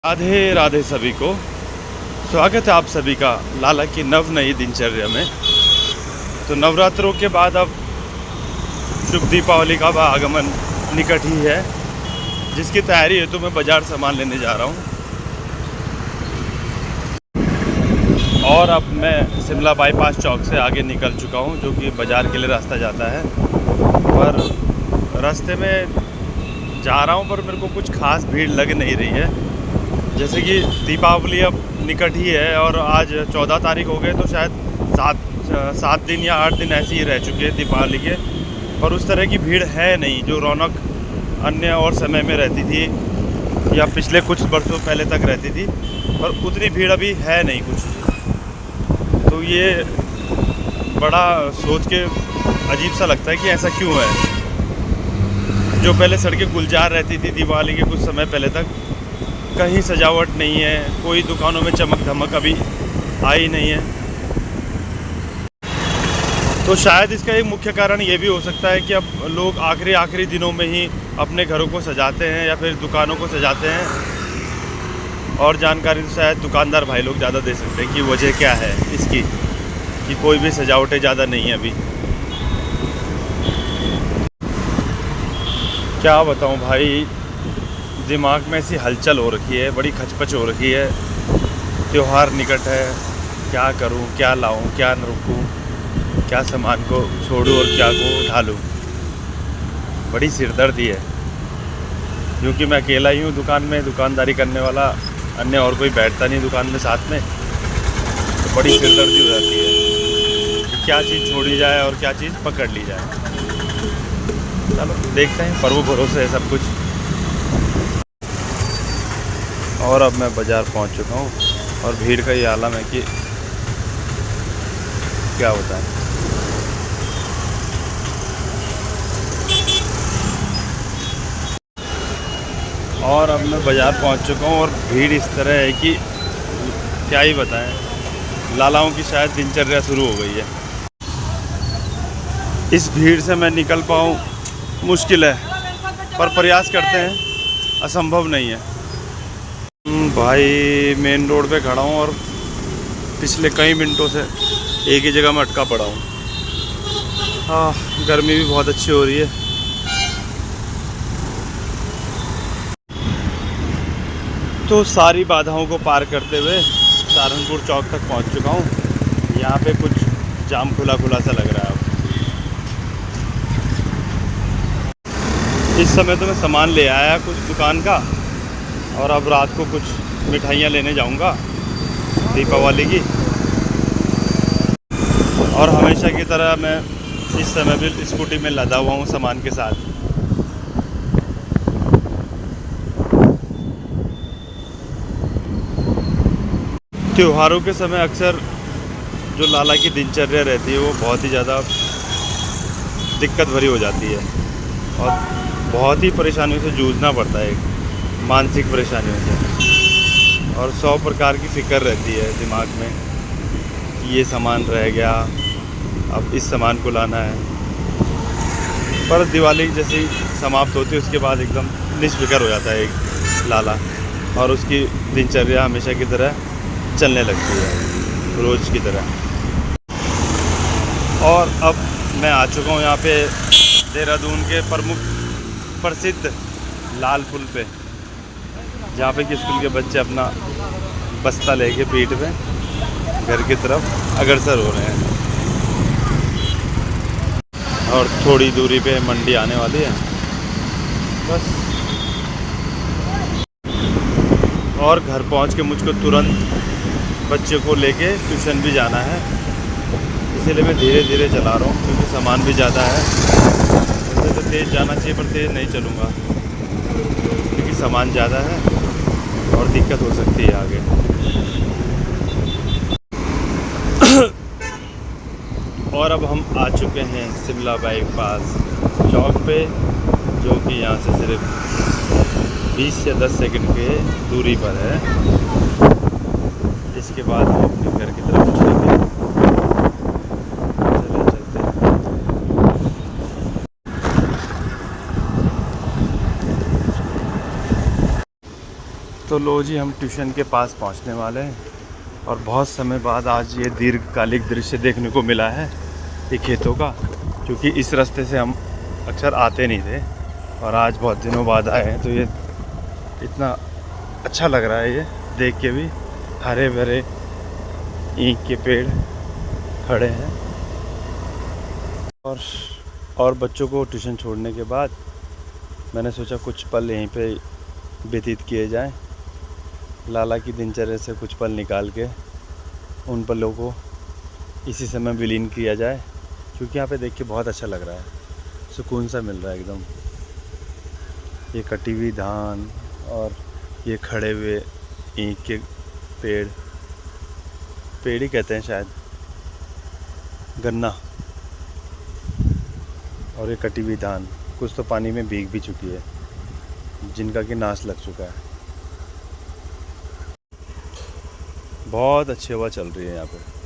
राधे राधे सभी को। स्वागत है आप सभी का लाला की नव नई दिनचर्या में। तो नवरात्रों के बाद अब शुभ दीपावली का आगमन निकट ही है, जिसकी तैयारी है तो मैं बाज़ार सामान लेने जा रहा हूँ। और अब मैं शिमला बाईपास चौक से आगे निकल चुका हूँ, जो कि बाज़ार के लिए रास्ता जाता है। पर रास्ते में जा रहा हूँ पर मेरे को कुछ खास भीड़ लग नहीं रही है। जैसे कि दीपावली अब निकट ही है और आज 14 तारीख हो गए, तो शायद सात दिन या 8 दिन ऐसे ही रह चुके हैं दीपावली के। पर उस तरह की भीड़ है नहीं जो रौनक अन्य और समय में रहती थी या पिछले कुछ वर्षों पहले तक रहती थी, पर उतनी भीड़ अभी है नहीं कुछ। तो ये बड़ा सोच के अजीब सा लगता है कि ऐसा क्यों है। जो पहले सड़कें गुलजार रहती थी दिवाली के कुछ समय पहले तक, कहीं सजावट नहीं है, कोई दुकानों में चमक धमक अभी आई नहीं है। तो शायद इसका एक मुख्य कारण ये भी हो सकता है कि अब लोग आखिरी दिनों में ही अपने घरों को सजाते हैं या फिर दुकानों को सजाते हैं। और जानकारी तो शायद दुकानदार भाई लोग ज़्यादा दे सकते हैं कि वजह क्या है इसकी, कि कोई भी सजावटें ज़्यादा नहीं है अभी। क्या बताऊं भाई, दिमाग में ऐसी हलचल हो रखी है, बड़ी खचपच हो रखी है। त्यौहार निकट है, क्या करूं, क्या लाऊं, क्या न रुकूं, क्या सामान को छोड़ूं और क्या को उठा लूं। बड़ी सिरदर्दी है, क्योंकि मैं अकेला ही हूँ दुकान में दुकानदारी करने वाला, अन्य और कोई बैठता नहीं दुकान में साथ में। तो बड़ी सिरदर्दी हो जाती है कि क्या चीज़ छोड़ी जाए और क्या चीज़ पकड़ ली जाए। चलो देखते हैं, प्रभु भरोसे है सब कुछ। और अब मैं बाज़ार पहुंच चुका हूं और भीड़ का ये आलम है कि क्या होता है। और अब मैं बाज़ार पहुंच चुका हूं और भीड़ इस तरह है कि क्या ही बताएं। लालाओं की शायद दिनचर्या शुरू हो गई है। इस भीड़ से मैं निकल पाऊँ मुश्किल है, पर प्रयास करते हैं, असंभव नहीं है। भाई मेन रोड पे खड़ा हूँ और पिछले कई मिनटों से एक ही जगह में अटका पड़ा हूँ। गर्मी भी बहुत अच्छी हो रही है। तो सारी बाधाओं को पार करते हुए सहारनपुर चौक तक पहुँच चुका हूँ। यहाँ पे कुछ जाम खुला सा लग रहा है अब। इस समय तो मैं सामान ले आया कुछ दुकान का, और अब रात को कुछ मिठाइयाँ लेने जाऊंगा दीपावली की। और हमेशा की तरह मैं इस समय भी स्कूटी में लदा हुआ हूँ सामान के साथ। त्योहारों के समय अक्सर जो लाला की दिनचर्या रहती है वो बहुत ही ज़्यादा दिक्कत भरी हो जाती है और बहुत ही परेशानियों से जूझना पड़ता है, मानसिक परेशानियों से। और 100 प्रकार की फ़िक्र रहती है दिमाग में कि ये सामान रह गया, अब इस सामान को लाना है। पर दिवाली जैसी समाप्त होती है उसके बाद एकदम निष्फ़िक्र हो जाता है एक लाला, और उसकी दिनचर्या हमेशा की तरह चलने लगती है, रोज़ की तरह। और अब मैं आ चुका हूँ यहाँ पे देहरादून के प्रसिद्ध लाल पुल पे, जहाँ पे कि स्कूल के बच्चे अपना बस्ता लेके पीठ पे घर की तरफ अग्रसर हो रहे हैं। और थोड़ी दूरी पे मंडी आने वाली है बस। और घर पहुँच के मुझको तुरंत बच्चे को लेके ट्यूशन भी जाना है, इसीलिए मैं धीरे धीरे चला रहा हूँ, क्योंकि सामान भी ज़्यादा है। वैसे तो तेज़ जाना चाहिए पर तेज़ नहीं चलूँगा, क्योंकि सामान ज़्यादा है और दिक्कत हो सकती है आगे। और अब हम आ चुके हैं शिमला बाईपास चौक पे, जो कि यहाँ से सिर्फ 20 या 10 सेकंड के दूरी पर है। इसके बाद हम अपने घर की तरफ चलेंगे। चलते हैं। तो लो जी, हम ट्यूशन के पास पहुंचने वाले हैं और बहुत समय बाद आज ये दीर्घकालिक दृश्य देखने को मिला है ये खेतों का, क्योंकि इस रास्ते से हम अक्सर आते नहीं थे और आज बहुत दिनों बाद आए हैं। तो ये इतना अच्छा लग रहा है ये देख के भी, हरे भरे ईंख के पेड़ खड़े हैं। और बच्चों को ट्यूशन छोड़ने के बाद मैंने सोचा कुछ पल यहीं पे व्यतीत किए जाएं, लाला की दिनचर्या से कुछ पल निकाल के उन पलों को इसी समय विलीन किया जाए, क्योंकि यहाँ पे देख के बहुत अच्छा लग रहा है, सुकून सा मिल रहा है एकदम। ये कटी हुई धान और ये खड़े हुए ईंख के पेड़ ही कहते हैं शायद, गन्ना, और ये कटी हुई धान कुछ तो पानी में भीग भी चुकी है, जिनका कि नाश लग चुका है। बहुत अच्छी हवा चल रही है यहाँ पे।